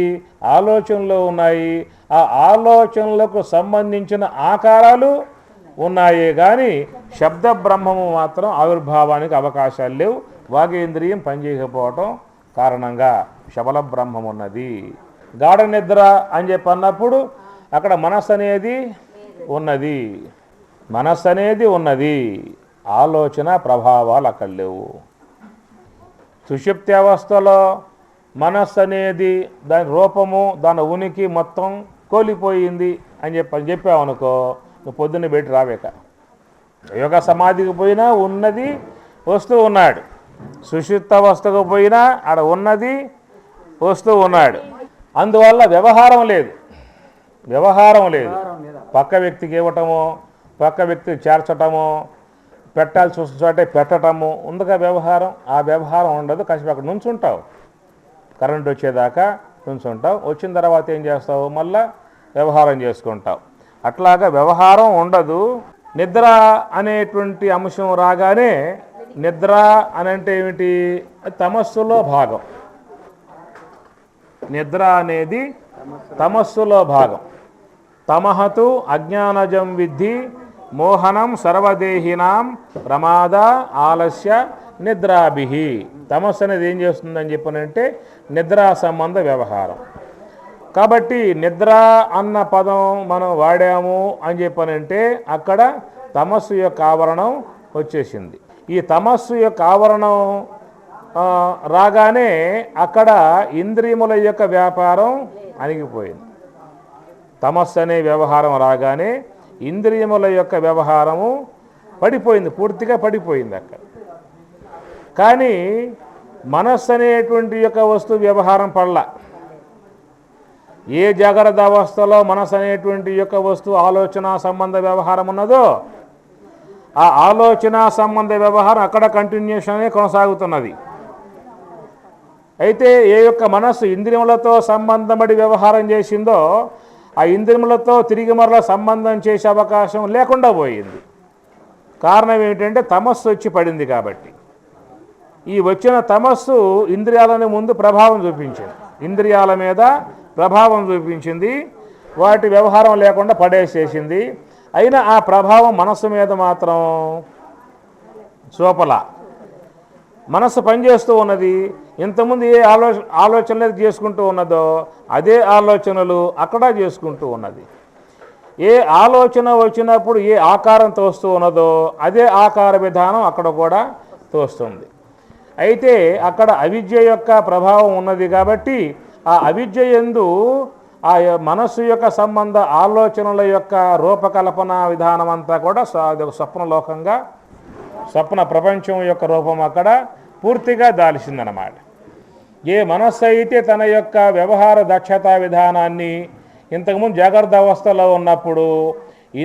[SPEAKER 1] ఆలోచనలు ఉన్నాయి, ఆ ఆలోచనలకు సంబంధించిన ఆకారాలు ఉన్నాయి కానీ శబ్ద బ్రహ్మము మాత్రం ఆవిర్భావానికి అవకాశాలు లేవు. వాగేంద్రియం పనిచేయకపోవటం కారణంగా శబల బ్రహ్మం ఉన్నది. గాఢ నిద్ర అని చెప్పి అన్నప్పుడు అక్కడ మనస్సు అనేది ఉన్నది, ఆలోచన ప్రభావాలు అక్కడ లేవు. సుషుప్తి అవస్థలో మనస్సు అనేది దాని రూపము దాని ఉనికి మొత్తం కోల్పోయింది అని చెప్పామనుకో, నువ్వు పొద్దున్న పెట్టి రావేక యోగ సమాధికి పోయినా ఉన్నది వస్తూ ఉన్నాడు. సుషుప్త అవస్థకు పోయినా ఆడ ఉన్నది వస్తూ ఉన్నాడు. అందువల్ల వ్యవహారం లేదు. పక్క వ్యక్తికి ఇవ్వటము, పక్క వ్యక్తికి చేర్చటము, పెట్టాల్సి వస్తున్న చోటే పెట్టటము ఉందిగా వ్యవహారం. ఆ వ్యవహారం ఉండదు. కాసేపు అక్కడ నుంచుంటావు, కరెంట్ వచ్చేదాకా నుంచుంటావు. వచ్చిన తర్వాత ఏం చేస్తావు? మళ్ళా వ్యవహారం చేసుకుంటావు. అట్లాగా వ్యవహారం ఉండదు. నిద్ర అనేటువంటి అంశం రాగానే, నిద్ర అని అంటే ఏమిటి? తమస్సులో భాగం. నిద్ర అనేది తమస్సులో భాగం. తమహతు అజ్ఞానజం విద్ధి మోహనం సర్వదేహినాం ప్రమాద ఆలస్య నిద్రాభిహి. తమస్సు అనేది ఏం చేస్తుందని చెప్పనంటే నిద్రా సంబంధ వ్యవహారం. కాబట్టి నిద్ర అన్న పదం మనం వాడాము అని చెప్పనంటే అక్కడ తమస్సు యొక్క ఆవరణం వచ్చేసింది. ఈ తమస్సు యొక్క ఆవరణం రాగానే అక్కడ ఇంద్రియముల యొక్క వ్యాపారం అణిగిపోయింది. తమస్సు అనే వ్యవహారం రాగానే ఇంద్రియముల యొక్క వ్యవహారము పడిపోయింది, పూర్తిగా పడిపోయింది అక్కడ. కానీ మనస్సు అనేటువంటి యొక్క వస్తువు వ్యవహారం పడల. ఏ జాగ్రత్త అవస్థలో మనస్సు అనేటువంటి యొక్క వస్తువు ఆలోచన సంబంధ వ్యవహారం ఉన్నదో ఆ ఆలోచన సంబంధ వ్యవహారం అక్కడ కంటిన్యూషన్ కొనసాగుతున్నది. అయితే ఏ యొక్క మనస్సు ఇంద్రియములతో సంబంధపడి వ్యవహారం చేసిందో ఆ ఇంద్రియములతో తిరిగి మరలా సంబంధం చేసే అవకాశం లేకుండా పోయింది. కారణం ఏమిటంటే తమస్సు వచ్చి పడింది. కాబట్టి ఈ వచ్చిన తమస్సు ఇంద్రియాలని ముందు ప్రభావం చూపించింది, ఇంద్రియాల మీద ప్రభావం చూపించింది, వాటి వ్యవహారం లేకుండా పడేసేసింది. అయినా ఆ ప్రభావం మనస్సు మీద మాత్రం చూపల. మనస్సు పనిచేస్తూ ఉన్నది. ఇంతకుముందు ఏ ఆలోచనలు చేసుకుంటూ ఉన్నదో అదే ఆలోచనలు అక్కడ చేసుకుంటూ ఉన్నది. ఏ ఆలోచన వచ్చినప్పుడు ఏ ఆకారం తోస్తూ ఉన్నదో అదే ఆకార విధానం అక్కడ కూడా తోస్తుంది. అయితే అక్కడ అవిద్య యొక్క ప్రభావం ఉన్నది. కాబట్టి ఆ అవిద్య యందు ఆ మనస్సు యొక్క సంబంధ ఆలోచనల యొక్క రూపకల్పన విధానం అంతా కూడా స్వప్నలోకంగా, స్వప్న ప్రపంచం యొక్క రూపం అక్కడ పూర్తిగా దాల్చిందన్నమాట. ఏ మనస్సు అయితే తన యొక్క వ్యవహార దక్షతా విధానాన్ని ఇంతకుముందు జాగ్రత్త అవస్థలో ఉన్నప్పుడు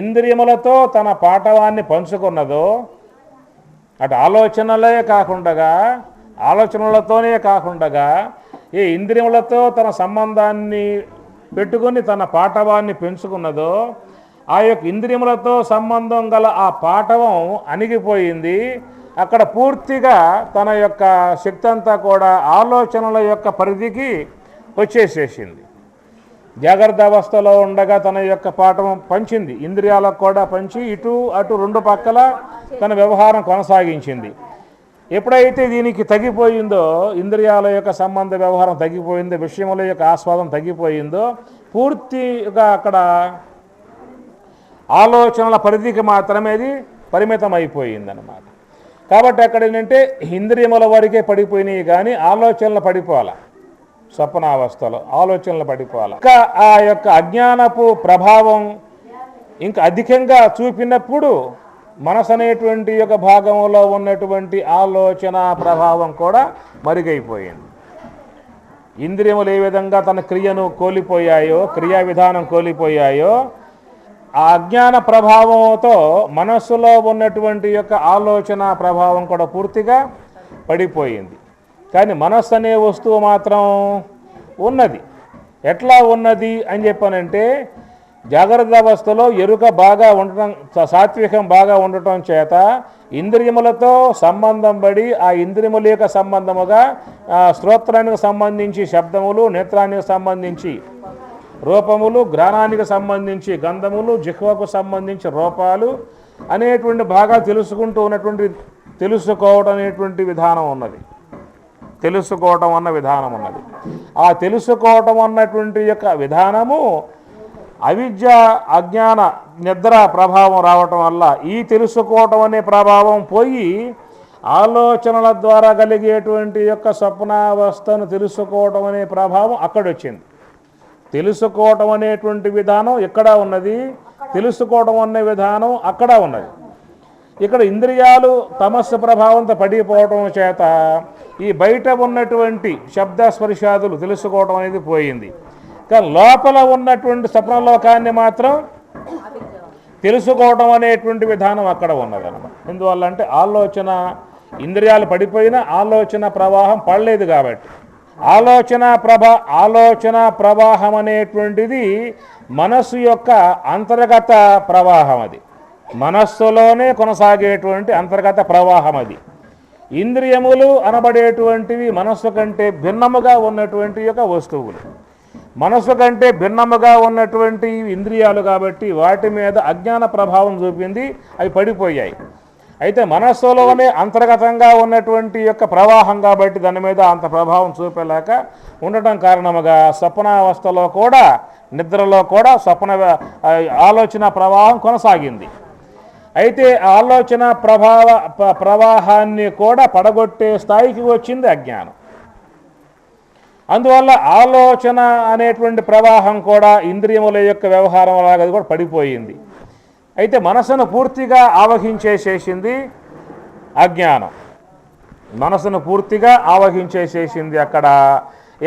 [SPEAKER 1] ఇంద్రియములతో తన పాఠవాన్ని పంచుకున్నదో, అటు ఆలోచనలతోనే కాకుండా ఏ ఇంద్రియములతో తన సంబంధాన్ని పెట్టుకొని తన పాఠవాన్ని పెంచుకున్నదో ఆ యొక్క ఇంద్రియములతో సంబంధం గల ఆ పాఠవం అణిగిపోయింది. అక్కడ పూర్తిగా తన యొక్క శక్తి అంతా కూడా ఆలోచనల యొక్క పరిధికి వచ్చేసేసింది. జాగ్రత్త అవస్థలో ఉండగా తన యొక్క పాఠం పంచింది, ఇంద్రియాలకు కూడా పంచి ఇటు అటు రెండు పక్కల తన వ్యవహారం కొనసాగించింది. ఎప్పుడైతే దీనికి తగ్గిపోయిందో, ఇంద్రియాల యొక్క సంబంధ వ్యవహారం తగ్గిపోయిందో, విషయముల యొక్క ఆస్వాదం తగ్గిపోయిందో, పూర్తిగా అక్కడ ఆలోచనల పరిధికి మాత్రమే అది పరిమితం అయిపోయిందన్నమాట. కాబట్టి అక్కడ ఏంటంటే ఇంద్రియముల వరకే పడిపోయినాయి కానీ ఆలోచనలు పడిపోవాలి. స్వప్నావస్థలో ఆలోచనలు పడిపోవాలి. ఇంకా ఆ యొక్క అజ్ఞానపు ప్రభావం ఇంకా అధికంగా చూపినప్పుడు మనసు అనేటువంటి యొక్క భాగంలో ఉన్నటువంటి ఆలోచన ప్రభావం కూడా మరుగైపోయింది. ఇంద్రియములు ఏ విధంగా తన క్రియను కోల్పోయాయో, క్రియా విధానం కోల్పోయాయో, ఆ అజ్ఞాన ప్రభావంతో మనస్సులో ఉన్నటువంటి యొక్క ఆలోచన ప్రభావం కూడా పూర్తిగా పడిపోయింది. కానీ మనస్సు అనే వస్తువు మాత్రం ఉన్నది. ఎట్లా ఉన్నది అని చెప్పానంటే జాగ్రత్త అవస్థలో ఎరుక బాగా ఉండటం, సాత్వికం బాగా ఉండటం చేత ఇంద్రియములతో సంబంధం పడి ఆ ఇంద్రియముల యొక్క సంబంధముగా స్తోత్రానికి సంబంధించి శబ్దములు, నేత్రానికి సంబంధించి రూపములు, ఘ్రాణానికి సంబంధించి గంధములు, జిహ్వకు సంబంధించి రూపాలు అనేటువంటి బాగా తెలుసుకోవడం అనేటువంటి విధానం ఉన్నది. తెలుసుకోవటం అన్న విధానం ఉన్నది. ఆ తెలుసుకోవటం అన్నటువంటి యొక్క విధానము అవిద్య, అజ్ఞాన, నిద్ర ప్రభావం రావటం వల్ల ఈ తెలుసుకోవటం అనే ప్రభావం పోయి ఆలోచనల ద్వారా కలిగేటువంటి యొక్క స్వప్నావస్థను తెలుసుకోవటం అనే ప్రభావం అక్కడొచ్చింది. తెలుసుకోవటం అనేటువంటి విధానం ఎక్కడ ఉన్నది, తెలుసుకోవటం అనే విధానం అక్కడ ఉన్నది. ఇక్కడ ఇంద్రియాలు తమస్సు ప్రభావంతో పడిపోవటం చేత ఈ బయట ఉన్నటువంటి శబ్ద స్పర్శాదులు తెలుసుకోవడం అనేది పోయింది. కానీ లోపల ఉన్నటువంటి స్వప్నలోకాన్ని మాత్రం తెలుసుకోవడం అనేటువంటి విధానం అక్కడ ఉన్నదన్నమాట. ఎందువల్ల అంటే ఆలోచన ఇంద్రియాలు పడిపోయినా ఆలోచన ప్రవాహం పడలేదు కాబట్టి ఆలోచన ప్రవాహం అనేటువంటిది మనస్సు యొక్క అంతర్గత ప్రవాహం. అది మనస్సులోనే కొనసాగేటువంటి అంతర్గత ప్రవాహం. అది ఇంద్రియములు అనబడేటువంటివి మనస్సు కంటే భిన్నముగా ఉన్నటువంటి యొక్క వస్తువులు. మనస్సు కంటే భిన్నముగా ఉన్నటువంటి ఇంద్రియాలు కాబట్టి వాటి మీద అజ్ఞాన ప్రభావం చూపింది, అవి పడిపోయాయి. అయితే మనస్సులోనే అంతర్గతంగా ఉన్నటువంటి యొక్క ప్రవాహం కాబట్టి దాని మీద అంత ప్రభావం చూపలేక ఉండటం కారణముగా స్వప్నావస్థలో కూడా నిద్రలో కూడా ఆలోచన ప్రవాహం కొనసాగింది. అయితే ఆలోచన ప్రవాహాన్ని కూడా పడగొట్టే స్థాయికి వచ్చింది అజ్ఞానం. అందువల్ల ఆలోచన అనేటువంటి ప్రవాహం కూడా ఇంద్రియముల యొక్క వ్యవహారం లాగా కూడా పడిపోయింది. అయితే మనసును పూర్తిగా ఆవహించేసేసింది అజ్ఞానం. మనసును పూర్తిగా ఆవహించేసేసింది. అక్కడ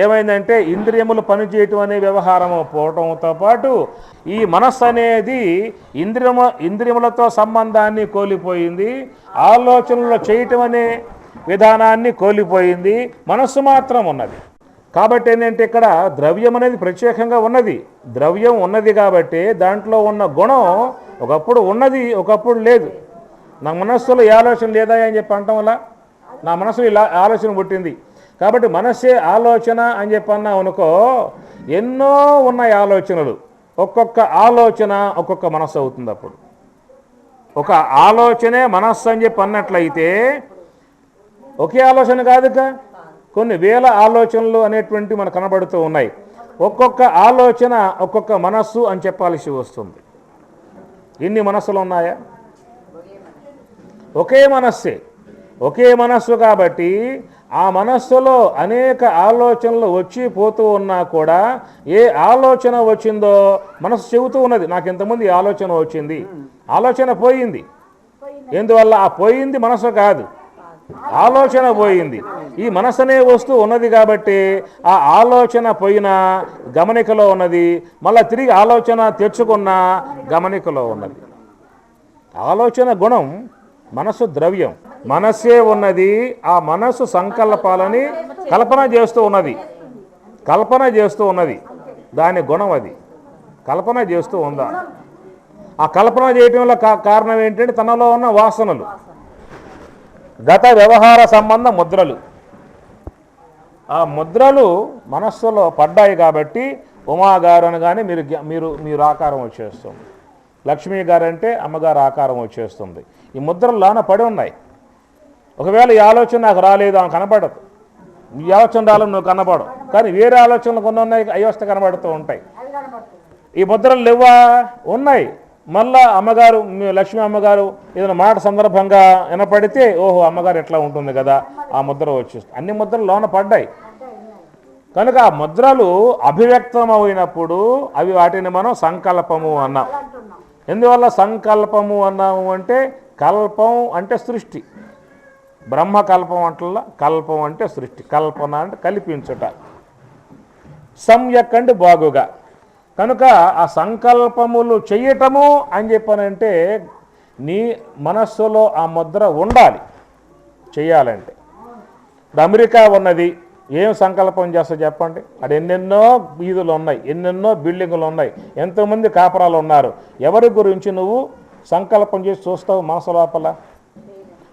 [SPEAKER 1] ఏమైందంటే ఇంద్రియములు పనిచేయటం అనే వ్యవహారము పోవటంతో పాటు ఈ మనస్సు అనేది ఇంద్రియములతో సంబంధాన్ని కోల్పోయింది, ఆలోచనలు చేయటం అనే విధానాన్ని కోల్పోయింది. మనస్సు మాత్రం ఉన్నది. కాబట్టి ఏంటంటే ఇక్కడ ద్రవ్యం అనేది ప్రత్యేకంగా ఉన్నది. ద్రవ్యం ఉన్నది కాబట్టి దాంట్లో ఉన్న గుణం ఒకప్పుడు ఉన్నది, ఒకప్పుడు లేదు. నా మనస్సులో ఏ ఆలోచన లేదా అని చెప్పి అంటాం వల్ల నా మనసులో ఇలా ఆలోచన పుట్టింది కాబట్టి మనస్సే ఆలోచన అని చెప్పి అన్నాం అనుకో, ఎన్నో ఉన్నాయి ఆలోచనలు. ఒక్కొక్క ఆలోచన ఒక్కొక్క మనస్సు అవుతుంది. అప్పుడు ఒక ఆలోచనే మనస్సు అని చెప్పి అన్నట్లయితే ఒకే ఆలోచన కాదుగా, కొన్ని వేల ఆలోచనలు అనేటువంటి మనకు కనబడుతూ ఉన్నాయి. ఒక్కొక్క ఆలోచన ఒక్కొక్క మనస్సు అని చెప్పాల్సి వస్తుంది. ఎన్ని మనస్సులు ఉన్నాయా? ఒకే మనస్సే, ఒకే మనస్సు కాబట్టి ఆ మనస్సులో అనేక ఆలోచనలు వచ్చి పోతూ ఉన్నా కూడా ఏ ఆలోచన వచ్చిందో మనస్సు చెబుతూ ఉన్నది, నాకు ఇంతకుముందు ఈ ఆలోచన వచ్చింది. ఆలోచన పోయింది. ఎందువల్ల ఆ పోయింది మనస్సు కాదు, ఆలోచన పోయింది. ఈ మనస్సు అనే వస్తువు ఉన్నది కాబట్టి ఆ ఆలోచన పోయిన గమనికలో ఉన్నది, మళ్ళీ తిరిగి ఆలోచన తెచ్చుకున్న గమనికలో ఉన్నది. ఆలోచన గుణం, మనస్సు ద్రవ్యం. మనస్సే ఉన్నది. ఆ మనస్సు సంకల్పాలని కల్పన చేస్తూ ఉన్నది. దాని గుణం అది కల్పన చేస్తూ ఉందా. ఆ కల్పన చేయటం వల్ల కారణం ఏంటంటే తనలో ఉన్న వాసనలు, గత వ్యవహార సంబంధ ముద్రలు. ఆ ముద్రలు మనస్సులో పడ్డాయి కాబట్టి ఉమాగారు అనగానే మీరు ఆకారం వచ్చేస్తుంది. లక్ష్మీ గారు అంటే అమ్మగారు ఆకారం వచ్చేస్తుంది. ఈ ముద్రలు లాన పడి ఉన్నాయి. ఒకవేళ ఈ ఆలోచన నాకు రాలేదు, ఆమె కనపడదు. ఈ ఆలోచన రాలేదు, నువ్వు కనపడవు. కానీ వేరే ఆలోచనలు కొన్ని ఉన్నాయి, అయ్యవస్థ కనబడుతూ ఉంటాయి. ఈ ముద్రలు లేవా? ఉన్నాయి. మళ్ళా అమ్మగారు, లక్ష్మీ అమ్మగారు ఏదైనా మాట సందర్భంగా వినపడితే ఓహో అమ్మగారు ఎట్లా ఉంటుంది కదా, ఆ ముద్ర వచ్చేస్తుంది. అన్ని ముద్రలు లోన పడ్డాయి కనుక ఆ ముద్రలు అభివ్యక్తమైనప్పుడు అవి వాటిని మనం సంకల్పము అన్నాం. ఎందువల్ల సంకల్పము అన్నాము అంటే కల్పం అంటే సృష్టి, బ్రహ్మకల్పం అంటల్లా. కల్పం అంటే సృష్టి, కల్పన అంటే కల్పించుట, సమ్యక్ అంటే బాగుగా. కనుక ఆ సంకల్పములు చెయ్యటము అని చెప్పనంటే నీ మనస్సులో ఆ ముద్ర ఉండాలి చెయ్యాలంటే. ఇప్పుడు అమెరికా ఉన్నది, ఏం సంకల్పం చేస్తా చెప్పండి? అక్కడ ఎన్నెన్నో వీధులు ఉన్నాయి, ఎన్నెన్నో బిల్డింగులు ఉన్నాయి, ఎంతోమంది కాపురాలు ఉన్నారు. ఎవరి గురించి నువ్వు సంకల్పం చేసి చూస్తావు? మనసు లోపల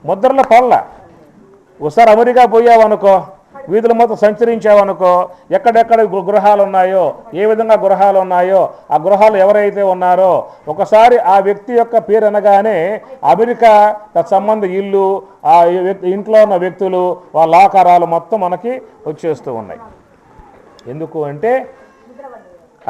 [SPEAKER 1] ముద్రల పళ్ళ. ఒకసారి అమెరికా పోయావనుకో, వీధులు మొత్తం సంచరించావనుకో, ఎక్కడెక్కడ గృహాలు ఉన్నాయో, ఏ విధంగా గృహాలు ఉన్నాయో, ఆ గృహాలు ఎవరైతే ఉన్నారో ఒకసారి ఆ వ్యక్తి యొక్క పేరు అనగానే అమెరికా సంబంధ ఇల్లు, ఆ ఇంట్లో ఉన్న వ్యక్తులు, వాళ్ళ ఆకారాలు మొత్తం మనకి వచ్చేస్తూ ఉన్నాయి. ఎందుకు అంటే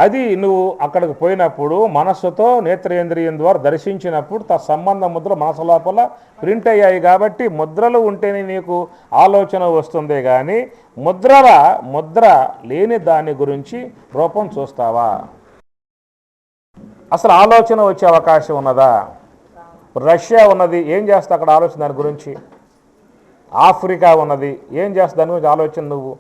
[SPEAKER 1] అది నువ్వు అక్కడికి పోయినప్పుడు మనస్సుతో నేత్రేంద్రియం ద్వారా దర్శించినప్పుడు సంబంధ ముద్ర మనసు లోపల ప్రింట్ అయ్యాయి కాబట్టి ముద్రలు ఉంటేనే నీకు ఆలోచన వస్తుందే కానీ ముద్ర లేని దాని గురించి రూపం చూస్తావా? అసలు ఆలోచన వచ్చే అవకాశం ఉన్నదా? రష్యా ఉన్నది, ఏం చేస్తా అక్కడ ఆలోచన దాని గురించి. ఆఫ్రికా ఉన్నది, ఏం చేస్తా దాని గురించి ఆలోచన. నువ్వు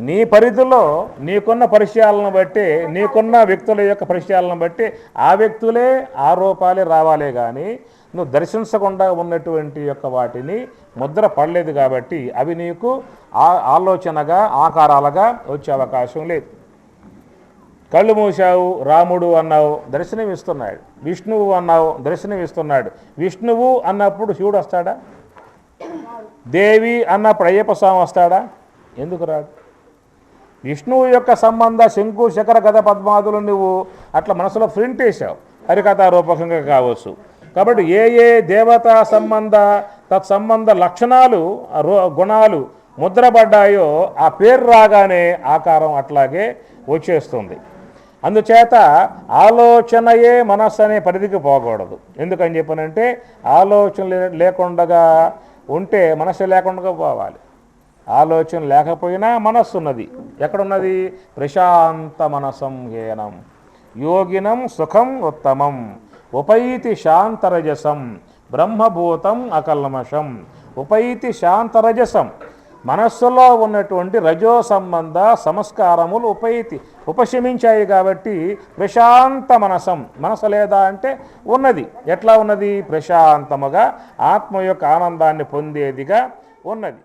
[SPEAKER 1] నీ పరిధిలో నీకున్న పరిచయాలను బట్టి, నీకున్న వ్యక్తుల యొక్క పరిచయాలను బట్టి ఆ వ్యక్తులే ఆరోపాలే రావాలే కానీ నువ్వు దర్శించకుండా ఉన్నటువంటి యొక్క వాటిని ముద్ర పడలేదు కాబట్టి అవి నీకు ఆలోచనగా ఆకారాలుగా వచ్చే అవకాశం లేదు. కళ్ళు మూసావు, రాముడు అన్నావు, దర్శనం ఇస్తున్నాడు. విష్ణువు అన్నావు, దర్శనం ఇస్తున్నాడు. విష్ణువు అన్నప్పుడు శివుడు వస్తాడా? దేవి అన్నప్పుడు అయ్యప్ప స్వామి వస్తాడా? ఎందుకు రాడు? విష్ణువు యొక్క సంబంధ శంకు శకర గద పద్మాదులు నువ్వు అట్లా మనసులో ప్రింట్ వేసావు, హరికథా రూపకంగా కావచ్చు. కాబట్టి ఏ ఏ దేవతా సంబంధ తత్సంబంధ లక్షణాలు గుణాలు ముద్రపడ్డాయో ఆ పేరు రాగానే ఆకారం అట్లాగే వచ్చేస్తుంది. అందుచేత ఆలోచనయే మనస్సు అనే పరిధికి పోకూడదు. ఎందుకని చెప్పనంటే ఆలోచన లేకుండా ఉంటే మనస్సు లేకుండా పోవాలి. ఆలోచన లేకపోయినా మనస్సు ఉన్నది. ఎక్కడున్నది? ప్రశాంత మనసం హేనం యోగినం సుఖం ఉత్తమం ఉపైతి శాంతరజసం బ్రహ్మభూతం అకల్మషం. ఉపైతి శాంతరజసం, మనస్సులో ఉన్నటువంటి రజో సంబంధ సంస్కారములు ఉపశమించాయి కాబట్టి ప్రశాంత మనసం. మనసు లేదా అంటే ఉన్నది. ఎట్లా ఉన్నది? ప్రశాంతముగా ఆత్మ యొక్క ఆనందాన్ని పొందేదిగా ఉన్నది.